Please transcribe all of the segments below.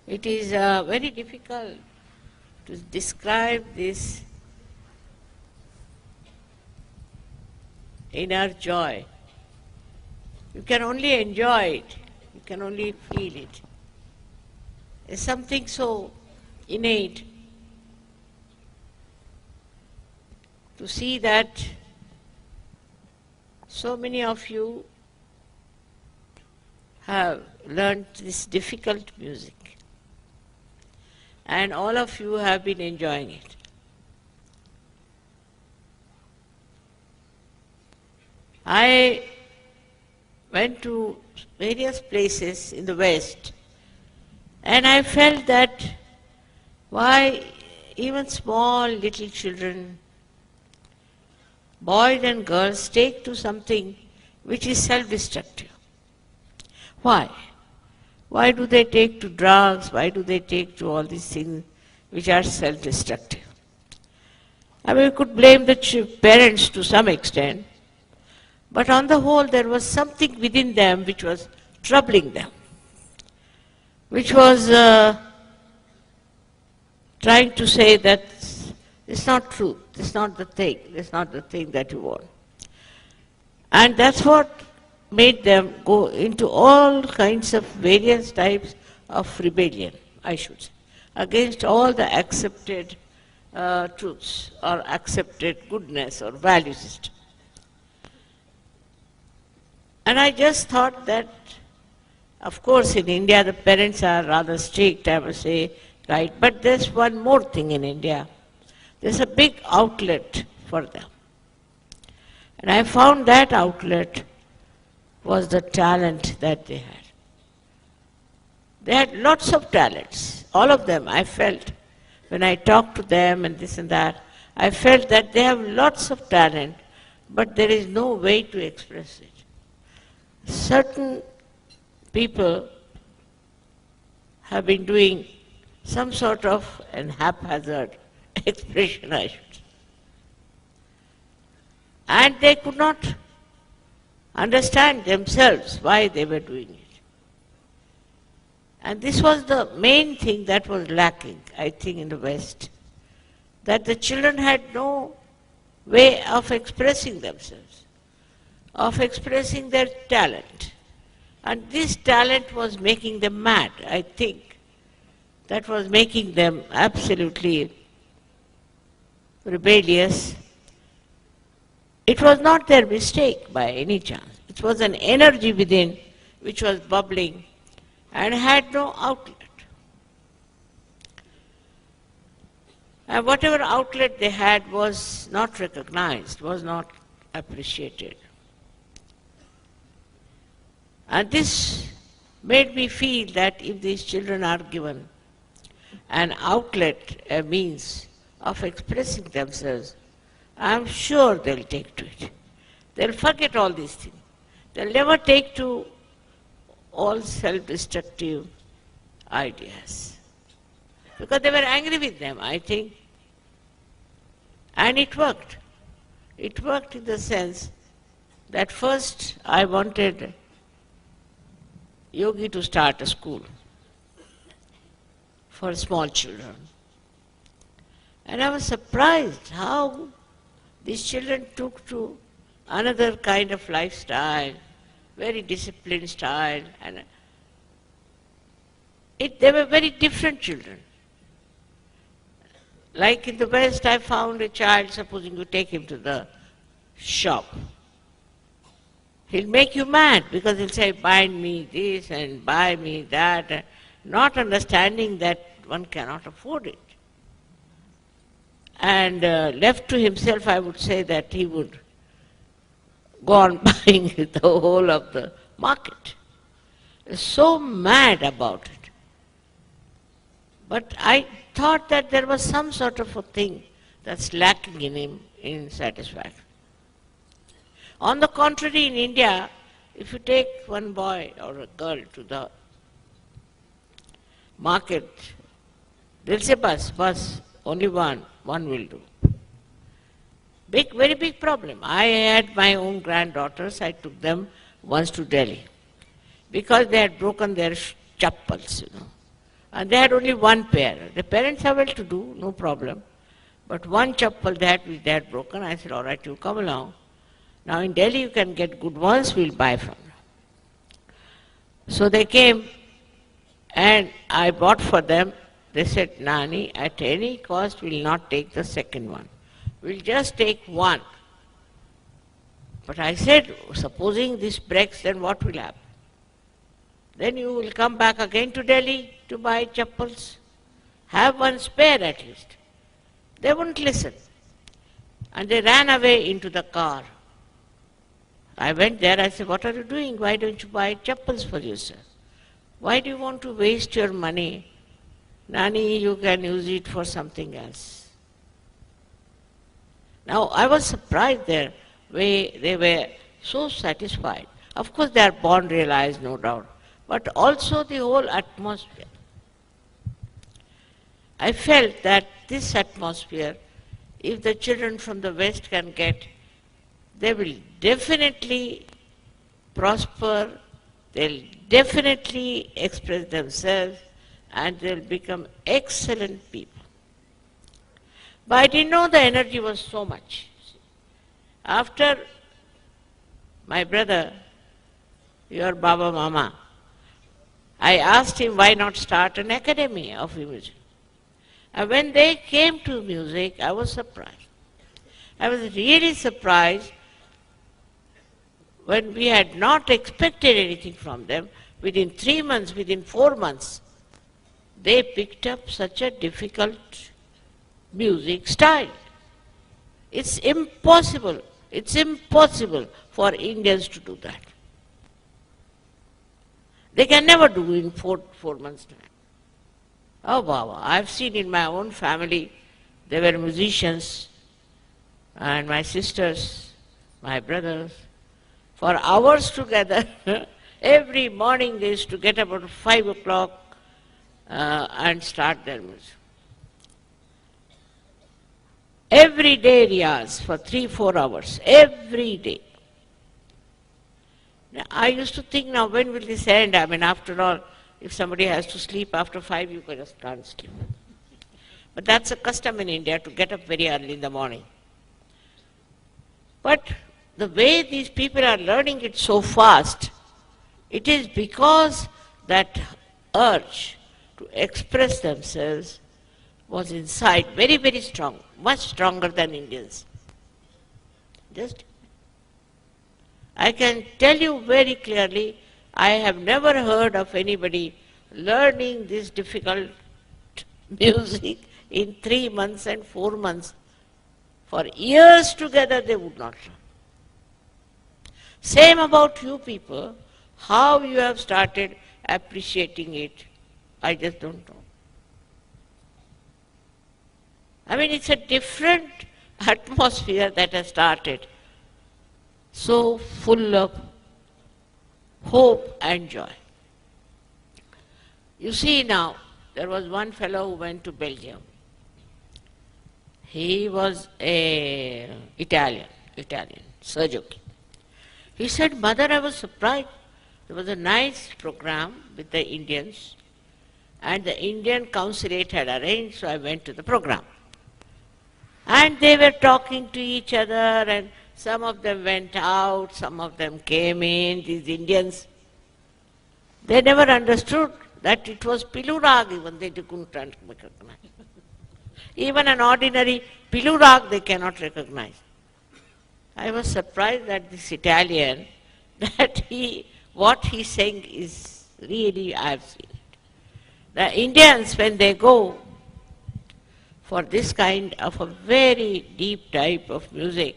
It is very difficult to describe this inner joy. You can only enjoy it. You can only feel it. It's something so innate to see that so many of you have learned this difficult music, and all of you have been enjoying it. I went to various places in the West, and I felt that why even small little children, boys and girls, take to something which is self-destructive. Why? Why do they take to drugs? Why do they take to all these things which are self-destructive? I mean, we could blame the parents to some extent, but on the whole there was something within them which was troubling them, which was trying to say that it's not true, it's not the thing, it's not the thing that you want. And that's what made them go into all kinds of various types of rebellion, I should say, against all the accepted truths or accepted goodness or value system. And I just thought that, of course, in India the parents are rather strict, I must say, right? But there's one more thing in India. There's a big outlet for them. And I found that outlet was the talent that they had. They had lots of talents, all of them. I felt, when I talked to them and this and that, I felt that they have lots of talent, but there is no way to express it. Certain people have been doing some sort of an haphazard expression, I should say. And they could not understand themselves why they were doing it. And this was the main thing that was lacking, I think, in the West, that the children had no way of expressing themselves, of expressing their talent. And this talent was making them mad, I think. That was making them absolutely rebellious. It was not their mistake by any chance. It was an energy within which was bubbling and had no outlet. And whatever outlet they had was not recognized, was not appreciated. And this made me feel that if these children are given an outlet, a means of expressing themselves, I'm sure they'll take to it. They'll forget all these things. They'll never take to all self-destructive ideas. Because they were angry with them, I think. And it worked. It worked in the sense that first I wanted Yogi to start a school for small children. And I was surprised how these children took to another kind of lifestyle, very disciplined style, and they were very different children. Like in the West, I found a child, supposing you take him to the shop, he'll make you mad because he'll say, buy me this and buy me that, not understanding that one cannot afford it. And left to himself, I would say that he would go on buying the whole of the market. So mad about it. But I thought that there was some sort of a thing that's lacking in him in satisfaction. On the contrary, in India, if you take one boy or a girl to the market, they'll say, bus, only one will do. Very big problem. I had my own granddaughters, I took them once to Delhi because they had broken their chappals, And they had only one pair. The parents are well to do, no problem. But one chappal which they had broken, I said, all right, you come along. Now in Delhi you can get good ones, we'll buy from you. So they came and I bought for them. They said, Nani, at any cost we'll not take the second one. We'll just take one. But I said, supposing this breaks, then what will happen? Then you will come back again to Delhi to buy chappals. Have one spare at least. They wouldn't listen. And they ran away into the car. I went there, I said, what are you doing? Why don't you buy chappals for yourself? Why do you want to waste your money? Nani, you can use it for something else. Now, I was surprised there. They were so satisfied. Of course, they are born realized, no doubt. But also the whole atmosphere. I felt that this atmosphere, if the children from the West can get, they will definitely prosper, they'll definitely express themselves, and they'll become excellent people. But I didn't know the energy was so much. After my brother, your Baba Mama, I asked him why not start an academy of music. And when they came to music, I was surprised. I was really surprised when we had not expected anything from them. Within 3 months, within 4 months, they picked up such a difficult music style. It's impossible for Indians to do that. They can never do in four months' time. Oh, Baba, I've seen in my own family, there were musicians, and my sisters, my brothers, for hours together. Every morning they used to get up at 5 o'clock and start their music. Every day riyaz for 3-4 hours, every day. Now, I used to think, now when will this end? I mean, after all, if somebody has to sleep after 5, you just can't sleep. But that's a custom in India, to get up very early in the morning. But the way these people are learning it so fast, it is because that urge to express themselves was inside, very, very strong, much stronger than Indians. I can tell you very clearly, I have never heard of anybody learning this difficult music in 3 months and 4 months. For years together they would not learn. Same about you people, how you have started appreciating it, I just don't know. I mean, it's a different atmosphere that has started, so full of hope and joy. You see now, there was one fellow who went to Belgium. He was an Italian, Sergio. He said, Mother, I was surprised. There was a nice program with the Indians, and the Indian consulate had arranged, so I went to the program. And they were talking to each other, and some of them went out, some of them came in, these Indians. They never understood that it was Pilurag, even they couldn't recognize. Even an ordinary Pilurag they cannot recognize. I was surprised that this Italian, that what he's saying is really, I've seen it. The Indians, when they go for this kind of a very deep type of music,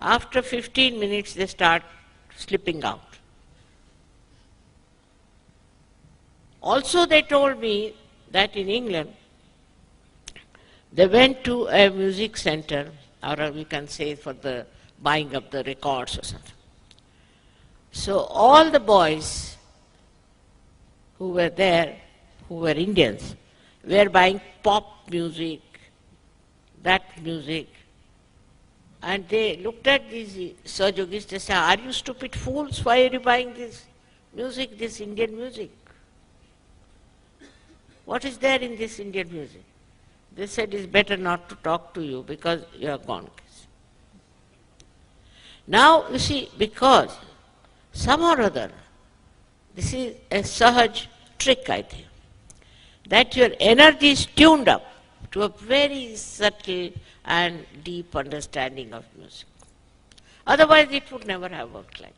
after 15 minutes they start slipping out. Also they told me that in England, they went to a music center, or we can say for the buying of the records or something. So all the boys who were there, who were Indians, were buying pop music, that music. And they looked at these Sahjogis, they said, are you stupid fools? Why are you buying this music, this Indian music? What is there in this Indian music? They said it's better not to talk to you because you are gone. Now, you see, because somehow or other, this is a Sahaj trick, I think, that your energy is tuned up to a very subtle and deep understanding of music. Otherwise, it would never have worked like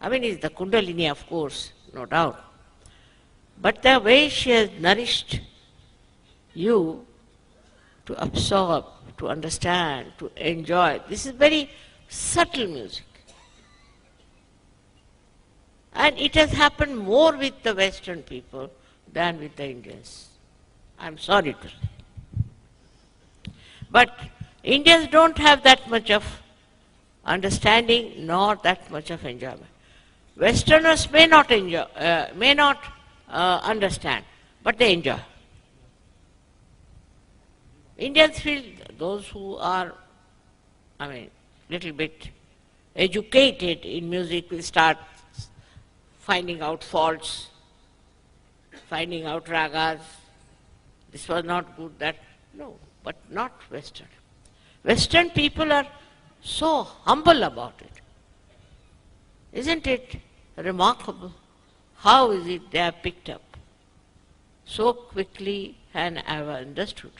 that. I mean, it's the Kundalini, of course, no doubt. But the way she has nourished you to absorb, to understand, to enjoy, this is very subtle music. And it has happened more with the Western people than with the Indians. I'm sorry to say. But Indians don't have that much of understanding nor that much of enjoyment. Westerners may not enjoy, understand, but they enjoy. Indians feel those who are, little bit educated in music will start finding out faults, finding out ragas. This was not good, that, no, but not Western. Western people are so humble about it. Isn't it remarkable? How is it they are picked up so quickly and have understood?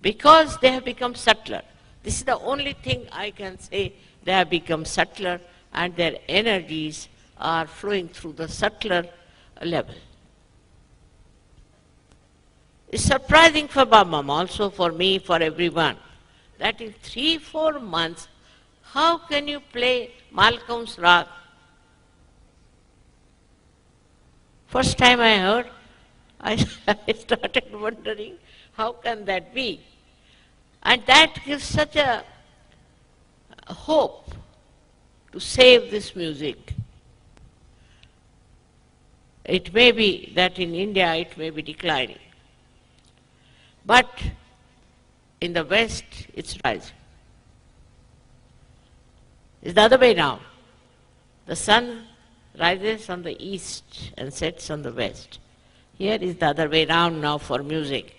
Because they have become subtler. This is the only thing I can say. They have become subtler and their energies are flowing through the subtler level. It's surprising for Babam, also for me, for everyone, that in 3-4 months, how can you play Malcolm's Rag? First time I heard, I started wondering, how can that be? And that gives such a hope to save this music. It may be that in India it may be declining. But in the West, it's rising. It's the other way now. The sun rises on the east and sets on the west. Here is the other way round now for music.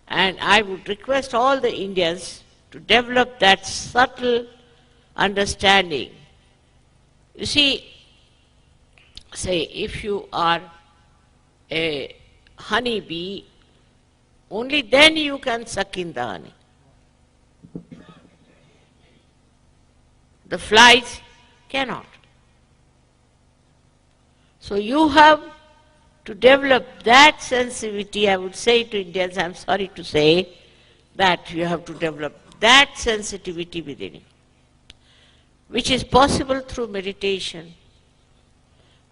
And I would request all the Indians to develop that subtle understanding. You see, say if you are a honeybee, only then you can suck in the honey. The flies cannot. So you have to develop that sensitivity. I would say to Indians, I'm sorry to say, that you have to develop that sensitivity within you, which is possible through meditation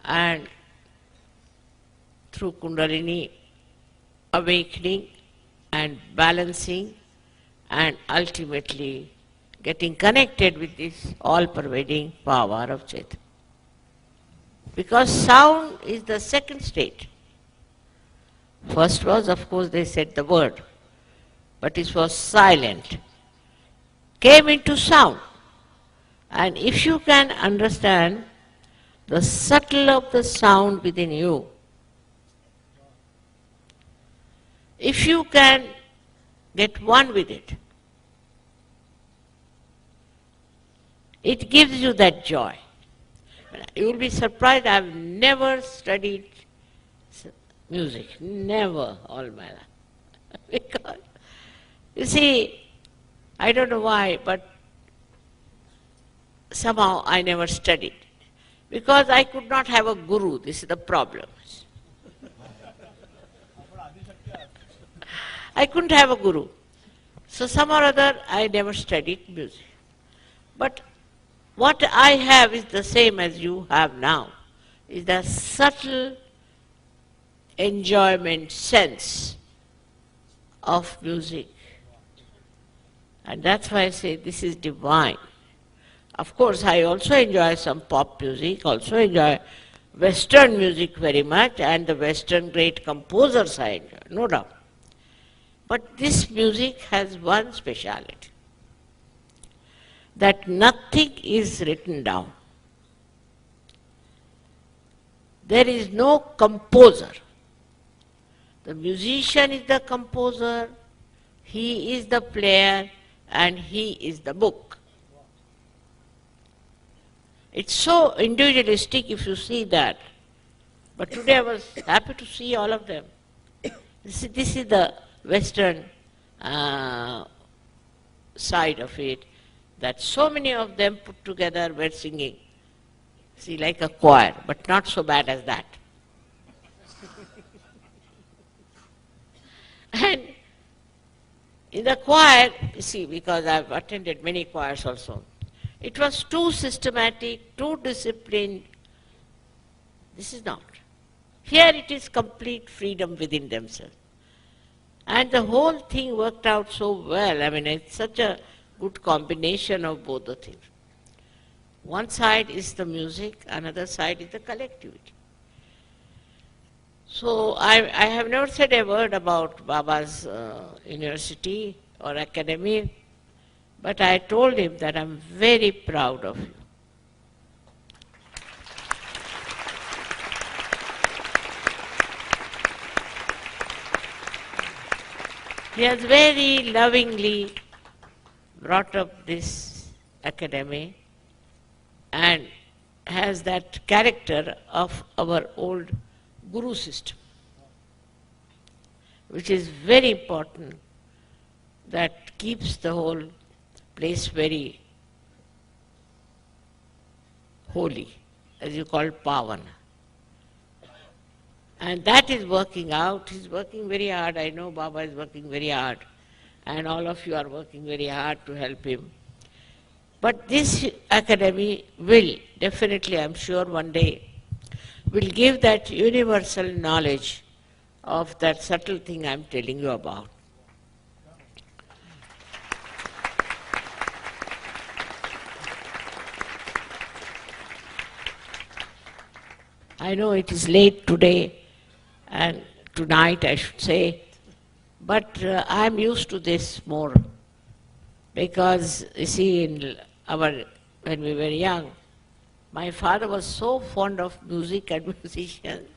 and through Kundalini awakening and balancing and ultimately getting connected with this all-pervading power of Chaitanya. Because sound is the second state. First was, of course, they said the word, but it was silent. Came into sound. And if you can understand the subtle of the sound within you, if you can get one with it, it gives you that joy. You will be surprised, I have never studied music, never all my life. Because, you see, I don't know why, but somehow I never studied. Because I could not have a guru, this is the problem. I couldn't have a guru. So somehow or other I never studied music. But what I have is the same as you have now, is the subtle enjoyment sense of music. And that's why I say this is divine. Of course, I also enjoy some pop music, also enjoy Western music very much, and the Western great composers I enjoy, no doubt. But this music has one speciality, that nothing is written down. There is no composer. The musician is the composer, he is the player, and he is the book. It's so individualistic if you see that. But today I was happy to see all of them. This is the Western side of it, that so many of them put together were singing. See, like a choir, but not so bad as that. And in the choir, you see, because I've attended many choirs also, it was too systematic, too disciplined. This is not. Here it is complete freedom within themselves. And the whole thing worked out so well. I mean, it's such a good combination of both the things. One side is the music, another side is the collectivity. So I have never said a word about Baba's university or academy, but I told him that I'm very proud of you. He has very lovingly brought up this academy and has that character of our old Guru system, which is very important, that keeps the whole place very holy, as you call Pavan. And that is working out. He's working very hard. I know Baba is working very hard. And all of you are working very hard to help him. But this academy will, definitely I'm sure one day, will give that universal knowledge of that subtle thing I'm telling you about. I know it is late today, and tonight I should say, but I'm used to this more, because you see, when we were young, my father was so fond of music and musicians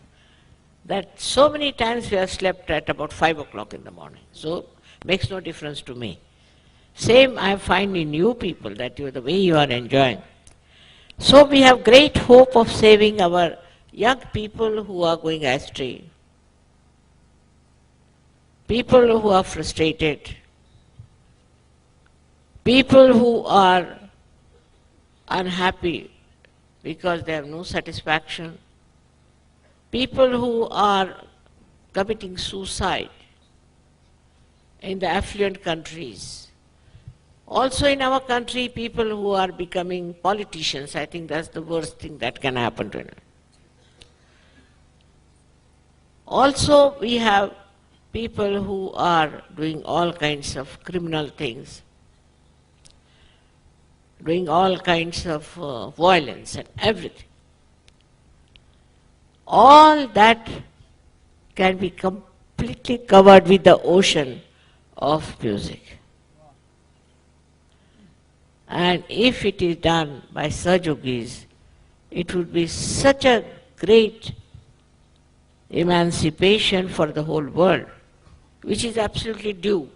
that so many times we have slept at about 5 o'clock in the morning. So makes no difference to me. Same I find in you people, that you, the way you are enjoying. So we have great hope of saving our young people who are going astray, people who are frustrated, people who are unhappy because they have no satisfaction, people who are committing suicide in the affluent countries. Also in our country, people who are becoming politicians. I think that's the worst thing that can happen to them. Also, we have people who are doing all kinds of criminal things, doing all kinds of violence and everything. All that can be completely covered with the ocean of music. And if it is done by Sahajogis, it would be such a great emancipation for the whole world, which is absolutely due.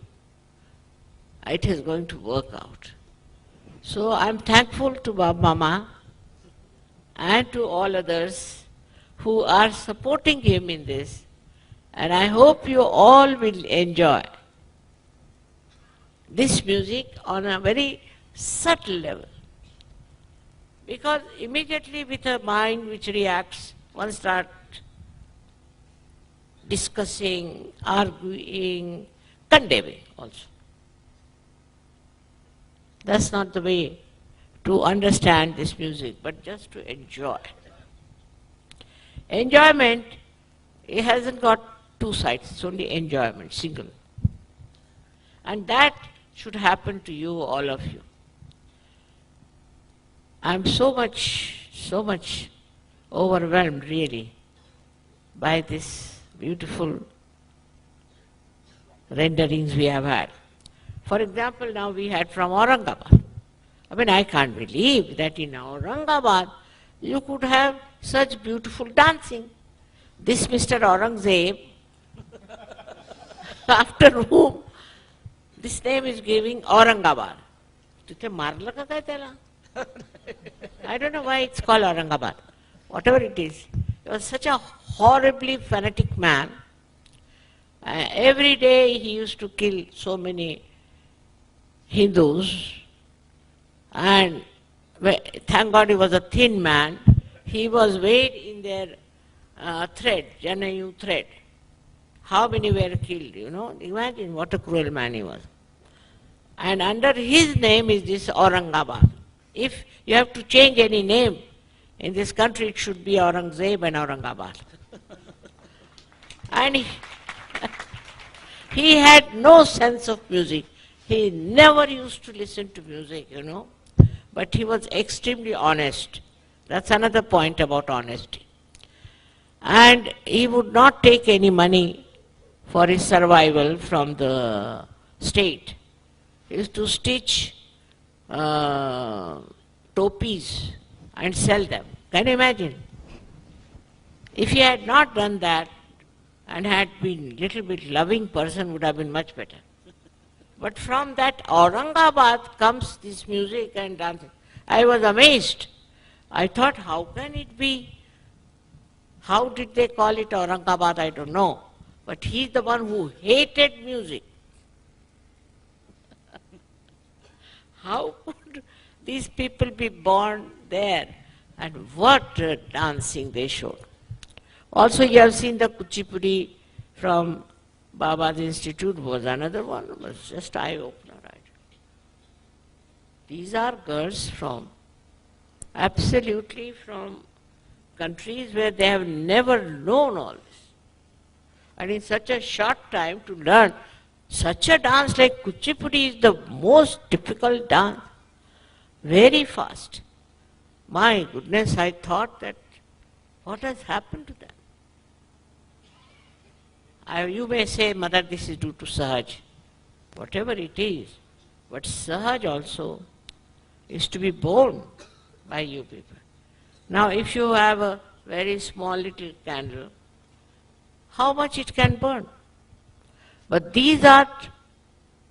It is going to work out. So I'm thankful to Baba Mama and to all others who are supporting him in this, and I hope you all will enjoy this music on a very subtle level. Because immediately with a mind which reacts, one starts discussing, arguing, condemning also. That's not the way to understand this music, but just to enjoy. Enjoyment, it hasn't got two sides, it's only enjoyment, single. And that should happen to you, all of you. I'm so much overwhelmed really by this beautiful renderings we have had. For example, now we had from Aurangabad. I mean, I can't believe that in Aurangabad you could have such beautiful dancing. This Mr. Aurangzeb after whom this name is giving Aurangabad. तिथे मारलं का काय त्याला? I don't know why it's called Aurangabad. Whatever it is. He was such a horribly fanatic man. Every day he used to kill so many Hindus. And thank God he was a thin man. He was weighed in their thread, Janayu thread. How many were killed, you know? Imagine what a cruel man he was. And under his name is this Aurangabad. If you have to change any name in this country, it should be Aurangzeb and Aurangabad. And he had no sense of music. He never used to listen to music, you know. But he was extremely honest. That's another point about honesty. And he would not take any money for his survival from the state. He used to stitch topis and sell them. Can you imagine? If he had not done that and had been a little bit loving person, would have been much better. But from that Aurangabad comes this music and dancing. I was amazed. I thought, how can it be? How did they call it Aurangabad? I don't know. But he's the one who hated music. How could these people be born there? And what dancing they showed. Also, you have seen the Kuchipudi from Baba's Institute was another one. It was just eye-opener. Right? These are girls absolutely from countries where they have never known all this. And in such a short time to learn such a dance like Kuchipudi is the most difficult dance. Very fast. My goodness, I thought that what has happened to them? You may say, Mother, this is due to Sahaj. Whatever it is. But Sahaj also is to be born by you people. Now, if you have a very small little candle, how much it can burn? But these are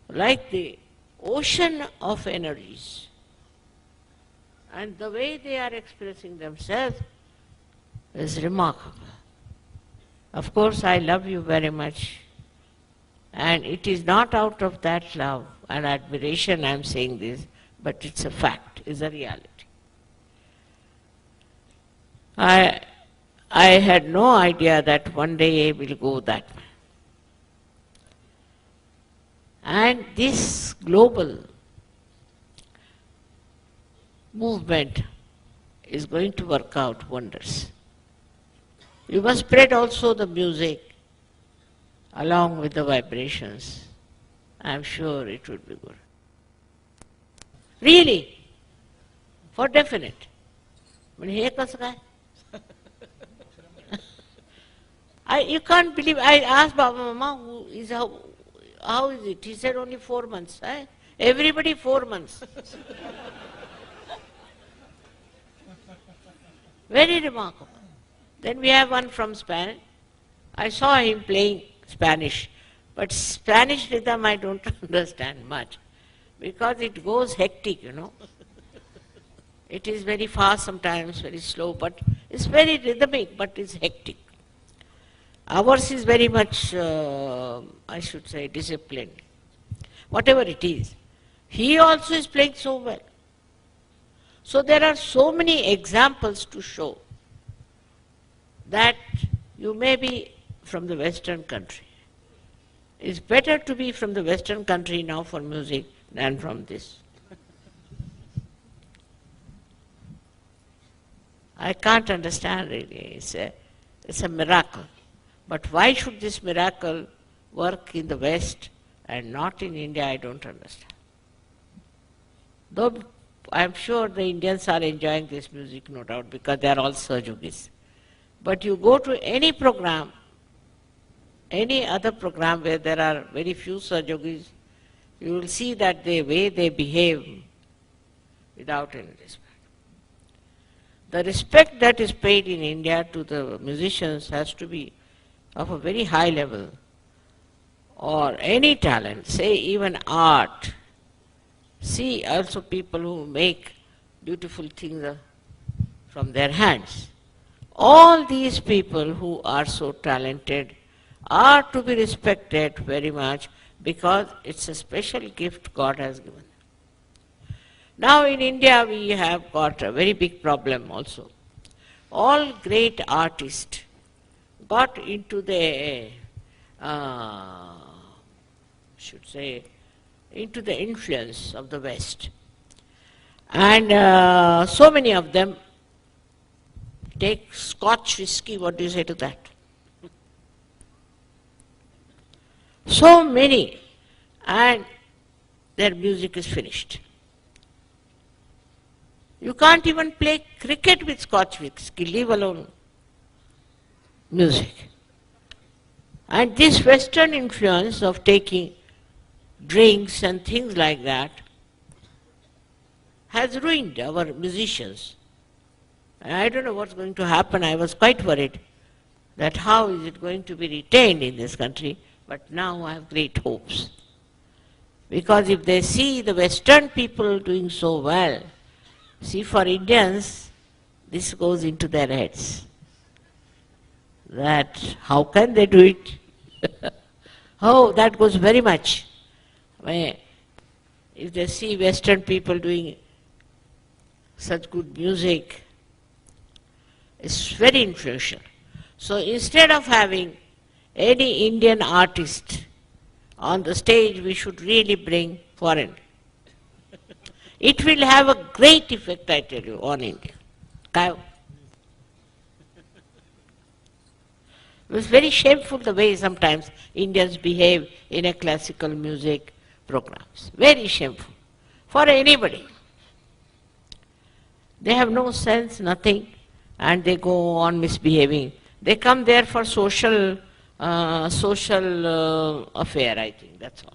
like the ocean of energies. And the way they are expressing themselves is remarkable. Of course, I love you very much. And it is not out of that love and admiration I am saying this, but it's a fact, it's a reality. I had no idea that one day I will go that way. And this global movement is going to work out wonders. You must spread also the music along with the vibrations. I am sure it would be good. Really, for definite. You can't believe. I asked Baba Mama, how is it? He said only 4 months. Eh? Everybody 4 months. Very remarkable. Then we have one from Spain. I saw him playing Spanish, but Spanish rhythm I don't understand much because it goes hectic, you know. It is very fast sometimes, very slow, but it's very rhythmic, but it's hectic. Ours is very much, I should say, disciplined. Whatever it is. He also is playing so well. So there are so many examples to show that you may be from the Western country. It's better to be from the Western country now for music than from this. I can't understand really. It's a miracle. But why should this miracle work in the West and not in India, I don't understand. Though I'm sure the Indians are enjoying this music, no doubt, because they are all Sahajogis. But you go to any program, any other program where there are very few Sahajogis, you will see that the way they behave without any respect. The respect that is paid in India to the musicians has to be of a very high level. or any talent, say even art. See also people who make beautiful things from their hands. All these people who are so talented are to be respected very much because it's a special gift God has given. Now in India we have got a very big problem also. All great artists got into the, into the influence of the West. And so many of them take Scotch whiskey, what do you say to that? So many, and their music is finished. You can't even play cricket with Scotch whiskey, leave alone music. And this Western influence of taking drinks and things like that has ruined our musicians. And I don't know what's going to happen. I was quite worried that how is it going to be retained in this country, but now I have great hopes. Because if they see the Western people doing so well, see, for Indians, this goes into their heads. That how can they do it? Oh, that goes very much. If they see Western people doing such good music, it's very influential. So instead of having any Indian artist on the stage, we should really bring foreign. It will have a great effect, I tell you, on India. It's very shameful the way sometimes Indians behave in a classical music programs. Very shameful for anybody. They have no sense, nothing, and they go on misbehaving. They come there for social affair, I think, that's all.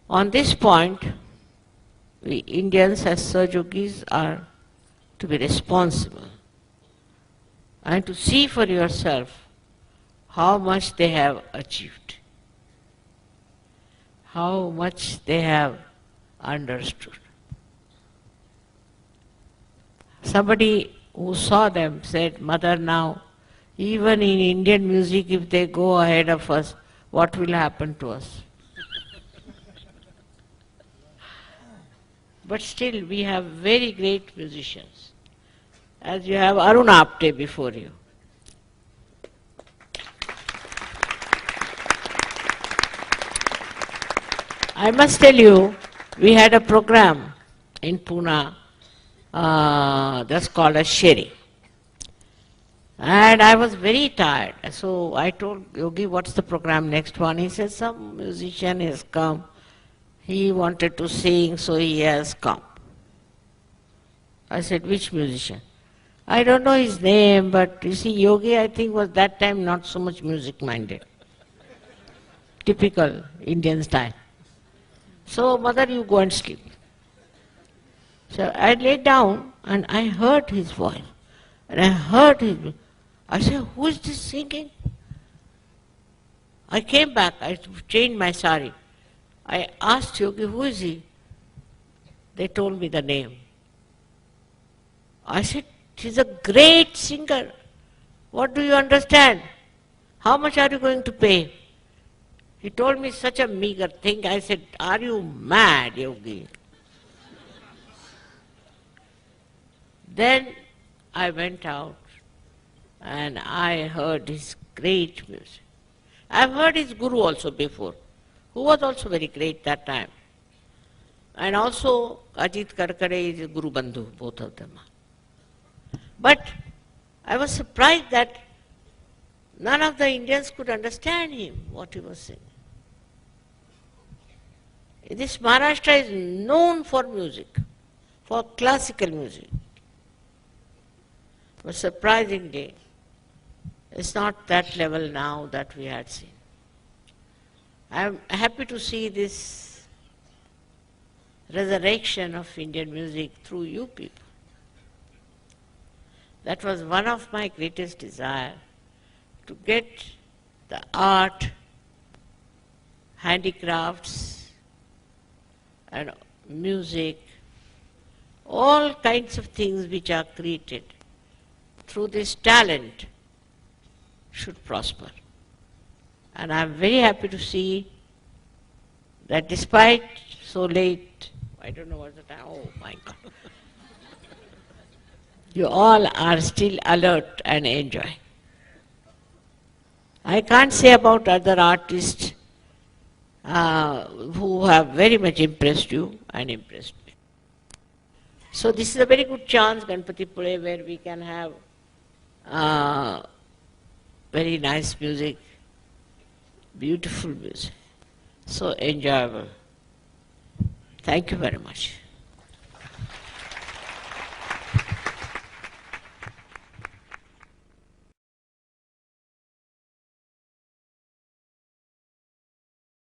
On this point, we Indians as Sahajogis are to be responsible and to see for yourself how much they have achieved, how much they have understood. Somebody who saw them said, "Mother, now, even in Indian music, if they go ahead of us, what will happen to us?" But still, we have very great musicians. As you have Arun Apte before you. I must tell you, we had a program in Pune that's called as Sherry. And I was very tired. So I told Yogi, what's the program next one? He said, some musician has come. He wanted to sing, so he has come. I said, which musician? I don't know his name, but you see, Yogi, I think, was that time not so much music-minded. Typical Indian style. So, mother, you go and sleep. So I lay down and I heard his voice. And I heard his. I said, who is this singing? I came back, I changed my sari. I asked Yogi, who is he? They told me the name. I said, he's a great singer. What do you understand? How much are you going to pay? He told me such a meager thing. I said, are you mad, Yogi? Then I went out and I heard his great music. I've heard his guru also before, who was also very great that time. And also Ajit Karkare is Guru Bandhu, both of them. But I was surprised that none of the Indians could understand him, what he was saying. This Maharashtra is known for music, for classical music. But surprisingly, it's not that level now that we had seen. I am happy to see this resurrection of Indian music through you people. That was one of my greatest desires, to get the art, handicrafts, and music, all kinds of things which are created through this talent should prosper. And I am very happy to see that despite so late, I don't know what's the time, oh my God, you all are still alert and enjoying. I can't say about other artists who have very much impressed you and impressed me. So this is a very good chance, Ganpati Pule, where we can have very nice music, beautiful music, so enjoyable. Thank you very much.